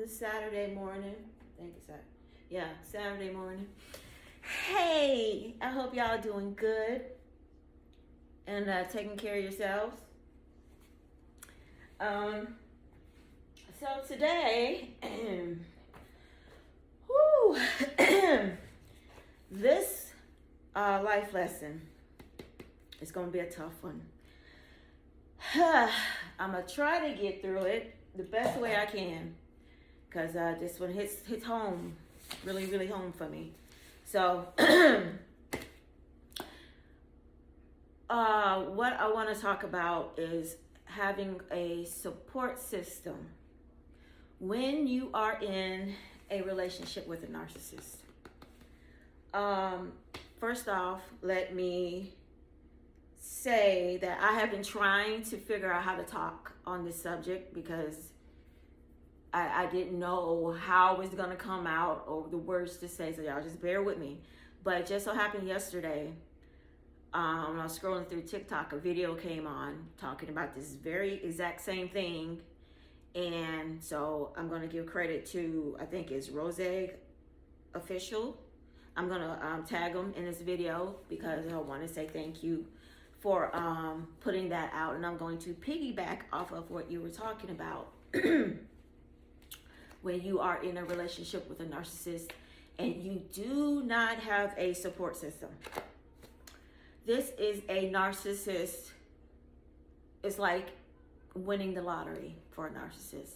Saturday morning. I think it's Saturday. Yeah, Saturday morning. Hey, I hope y'all doing good and taking care of yourselves. So today, this life lesson is going to be a tough one. I'm going to try to get through it the best way I can, because this one hits home, really home for me. So what I want to talk about is having a support system when you are in a relationship with a narcissist. First off, let me say that I have been trying to figure out how to talk on this subject because I didn't know how it was going to come out or the words to say, so y'all just bear with me. But it just so happened yesterday, when I was scrolling through TikTok, a video came on talking about this very exact same thing. And so I'm going to give credit to, I think it's Rose Official. I'm going to tag them in this video because I want to say thank you for putting that out. And I'm going to piggyback off of what you were talking about. When you are in a relationship with a narcissist and you do not have a support system. This is a narcissist. It's like winning the lottery for a narcissist.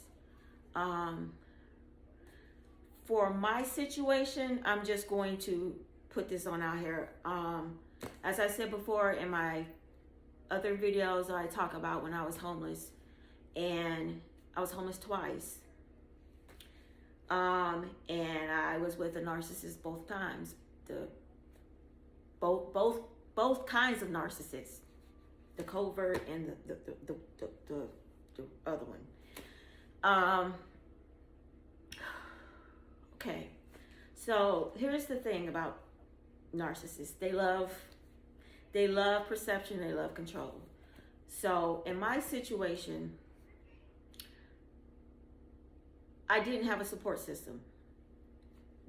For my situation, I'm just going to put this on out here. As I said before in my other videos, I talk about when I was homeless, and I was homeless twice. And I was with a narcissist both times. Both kinds of narcissists, the covert and the other one. Okay, so here's the thing about narcissists. They love perception. They love control. So in my situation, I didn't have a support system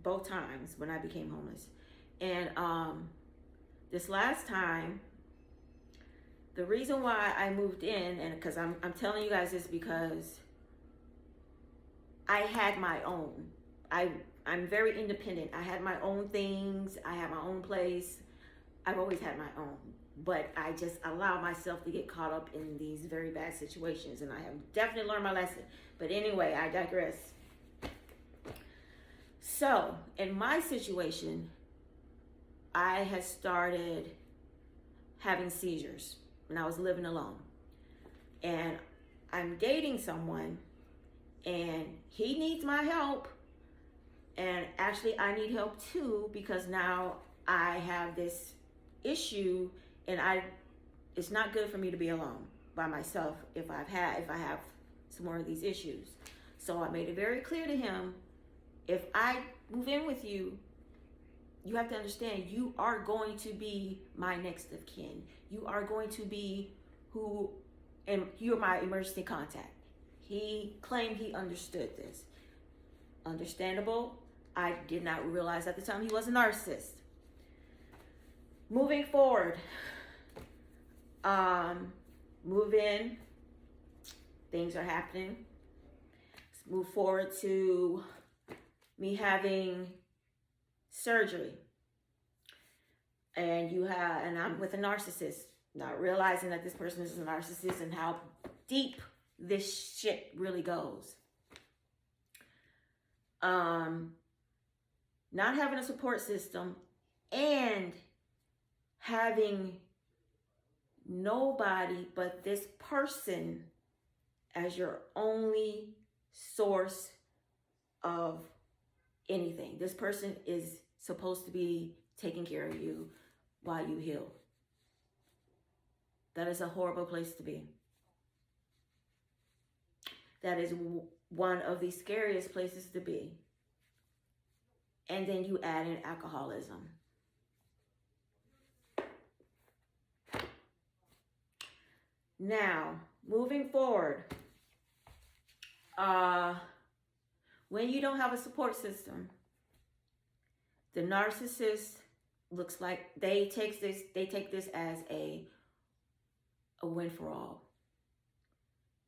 both times when I became homeless. And this last time, the reason why I moved in, and because I'm telling you guys this because I had my own. I'm very independent. I had my own things. I had my own place. I've always had my own. But I just allow myself to get caught up in these very bad situations. And I have definitely learned my lesson. But anyway, I digress. So, in my situation, I had started having seizures when I was living alone. And I'm dating someone, and he needs my help. And actually, I need help too, because now I have this issue, and it's not good for me to be alone by myself if I have some more of these issues. So I made it very clear to him, if I move in with you, you have to understand you are going to be my next of kin. You are going to be and you're my emergency contact. He claimed he understood this. Understandable. I did not realize at the time he was a narcissist. Moving forward, move in, things are happening. Let's move forward to me having surgery. And I'm with a narcissist, not realizing that this person is a narcissist and how deep this shit really goes. Not having a support system and having nobody but this person as your only source of anything. This person is supposed to be taking care of you while you heal. That is a horrible place to be. That is one of the scariest places to be. And then you add in alcoholism. Now, moving forward, When you don't have a support system, the narcissist looks like they take this as a win for all.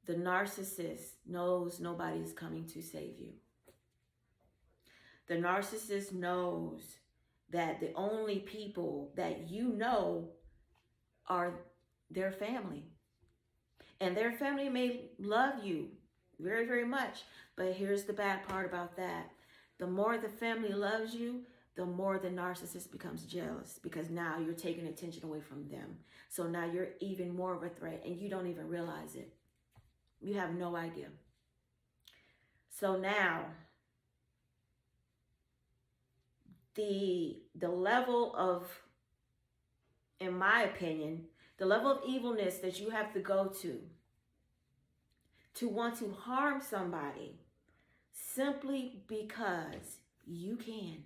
The narcissist knows nobody is coming to save you. The narcissist knows that the only people that you know are their family. And their family may love you very, very much. But here's the bad part about that. The more the family loves you, the more the narcissist becomes jealous, because now you're taking attention away from them. So now you're even more of a threat and you don't even realize it. You have no idea. So now the level of, in my opinion, the level of evilness that you have to go to want to harm somebody simply because you can.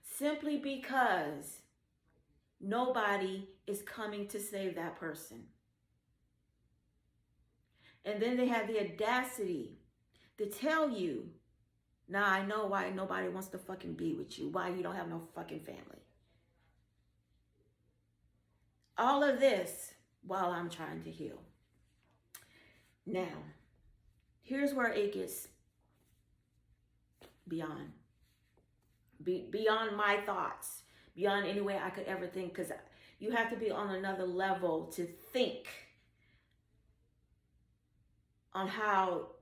Simply because nobody is coming to save that person. And then they have the audacity to tell you, now I know why nobody wants to fucking be with you, why you don't have no fucking family. All of this while I'm trying to heal. Now, here's where it gets beyond my thoughts, beyond any way I could ever think, because you have to be on another level to think on how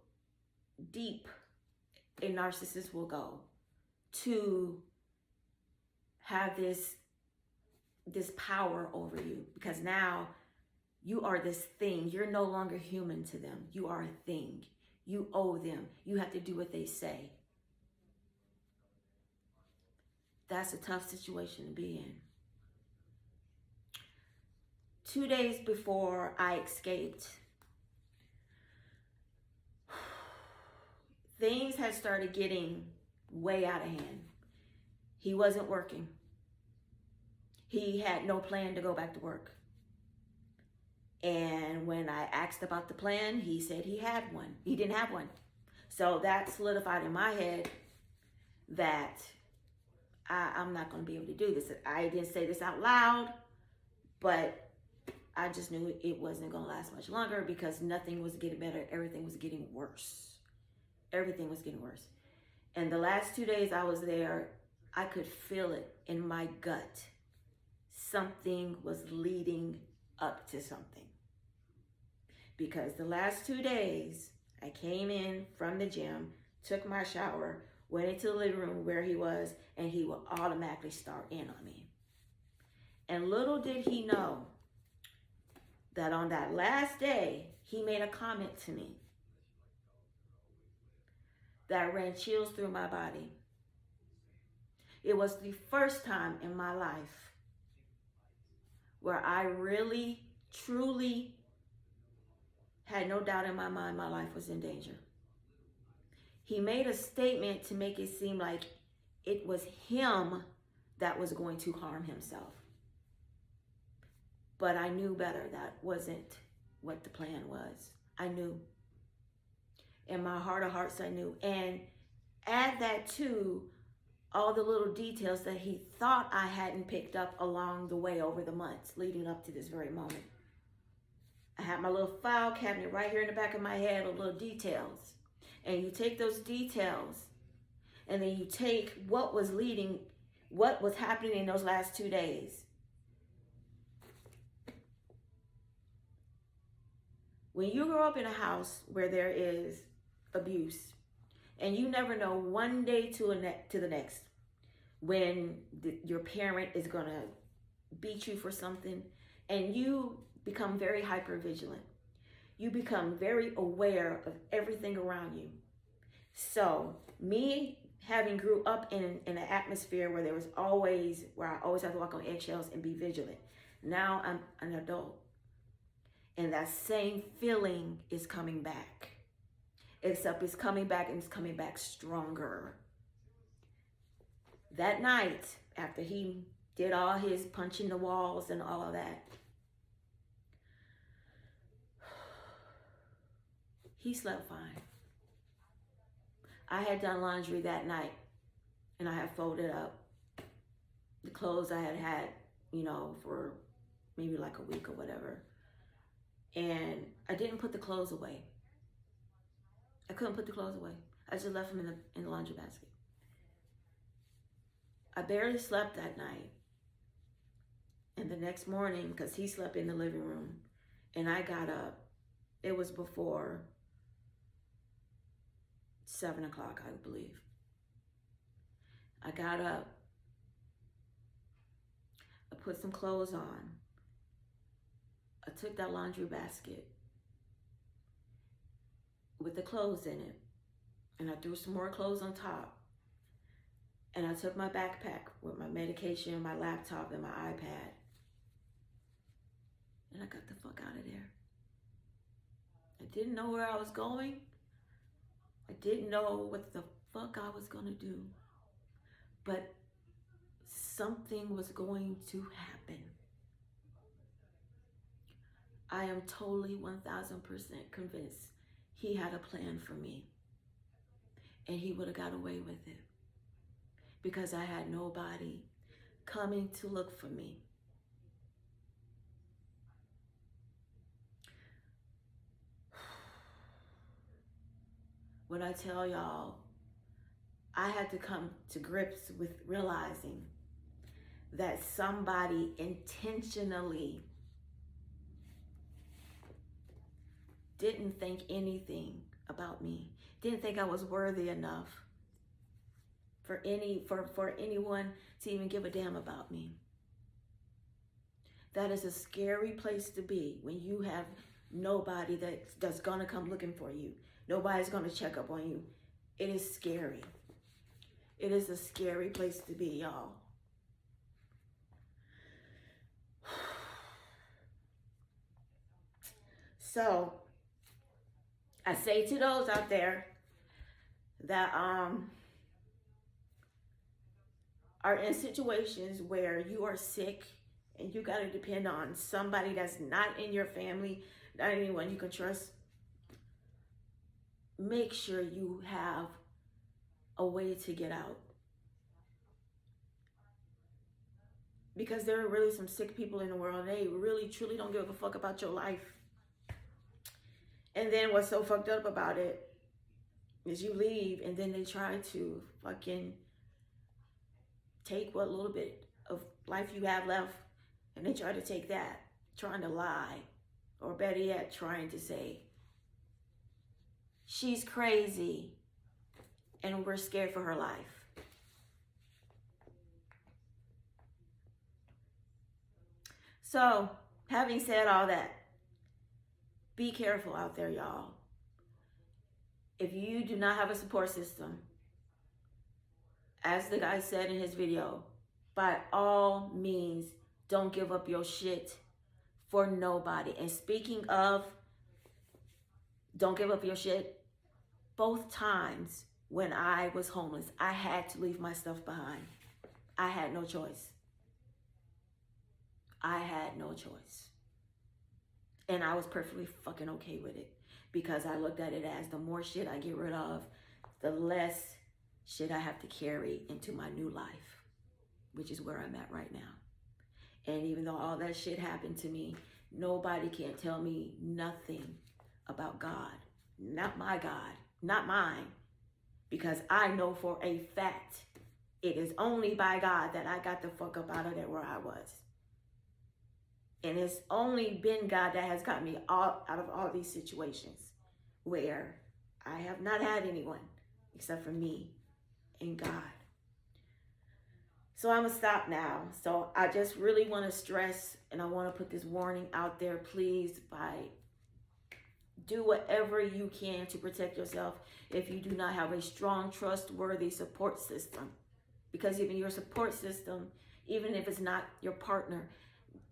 deep a narcissist will go to have this power over you, because now you are this thing. You're no longer human to them. You are a thing. You owe them. You have to do what they say. That's a tough situation to be in. 2 days before I escaped, things had started getting way out of hand. He wasn't working. He had no plan to go back to work. And when I asked about the plan, he said he had one. He didn't have one. So that solidified in my head that I'm not going to be able to do this. I didn't say this out loud, but I just knew it wasn't going to last much longer, because nothing was getting better. Everything was getting worse. Everything was getting worse. And the last 2 days I was there, I could feel it in my gut. Something was leading up to something. Because the last 2 days, I came in from the gym, took my shower, went into the living room where he was, and he would automatically start in on me. And little did he know that on that last day, he made a comment to me that ran chills through my body. It was the first time in my life where I really, truly had no doubt in my mind my life was in danger. He made a statement to make it seem like it was him that was going to harm himself. But I knew better. That wasn't what the plan was. I knew. In my heart of hearts, I knew. And add that to all the little details that he thought I hadn't picked up along the way over the months leading up to this very moment. I had my little file cabinet right here in the back of my head of little details. And you take those details, and then you take what was happening in those last 2 days. When you grow up in a house where there is abuse, and you never know one day to the next when your parent is going to beat you for something, and you become very hyper vigilant. You become very aware of everything around you. So me having grew up in an atmosphere where I always have to walk on eggshells and be vigilant. Now I'm an adult. And that same feeling is coming back. Except it's coming back, and it's coming back stronger. That night, after he did all his punching the walls and all of that, he slept fine. I had done laundry that night, and I had folded up the clothes I had, you know, for maybe like a week or whatever. And I didn't put the clothes away. I couldn't put the clothes away. I just left them in the laundry basket. I barely slept that night. And the next morning, because he slept in the living room, and I got up, it was before 7 o'clock, I believe. I got up, I put some clothes on, I took that laundry basket with the clothes in it, and I threw some more clothes on top, and I took my backpack with my medication, my laptop, and my iPad, and I got the fuck out of there. I didn't know where I was going. I didn't know what the fuck I was gonna do, but something was going to happen. I am totally 1000% convinced he had a plan for me, and he would have got away with it because I had nobody coming to look for me. When I tell y'all, I had to come to grips with realizing that somebody intentionally didn't think anything about me, didn't think I was worthy enough for anyone to even give a damn about me. That is a scary place to be when you have nobody that's gonna come looking for you. Nobody's gonna check up on you. It is scary. It is a scary place to be, y'all. So, I say to those out there that are in situations where you are sick and you gotta depend on somebody that's not in your family, not anyone you can trust, make sure you have a way to get out. Because there are really some sick people in the world, and they really, truly don't give a fuck about your life. And then what's so fucked up about it is you leave, and then they try to fucking take what little bit of life you have left, and they try to take that, trying to lie, or better yet, trying to say, she's crazy, and we're scared for her life. So, having said all that, be careful out there, y'all. If you do not have a support system, as the guy said in his video, by all means, don't give up your shit for nobody. And speaking of, don't give up your shit, both times when I was homeless, I had to leave my stuff behind. I had no choice. I had no choice. And I was perfectly fucking okay with it, because I looked at it as the more shit I get rid of, the less shit I have to carry into my new life, which is where I'm at right now. And even though all that shit happened to me, nobody can tell me nothing about God. Not my God, not mine. Because I know for a fact, it is only by God that I got the fuck up out of there where I was. And it's only been God that has got me out of all these situations where I have not had anyone except for me and God. So I'm going to stop now. So I just really want to stress, and I want to put this warning out there. Please, do whatever you can to protect yourself if you do not have a strong, trustworthy support system. Because even your support system, even if it's not your partner,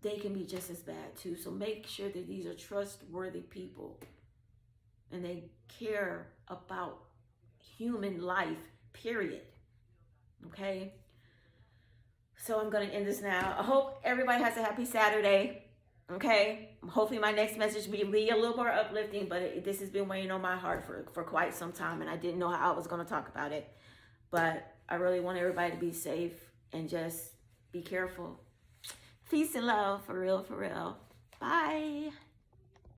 they can be just as bad too. So make sure that these are trustworthy people and they care about human life, period. Okay? So I'm going to end this now. I hope everybody has a happy Saturday. Okay, hopefully my next message will be a little more uplifting, but this has been weighing on my heart for quite some time, and I didn't know how I was going to talk about it. But I really want everybody to be safe and just be careful. Peace and love, for real, for real. Bye.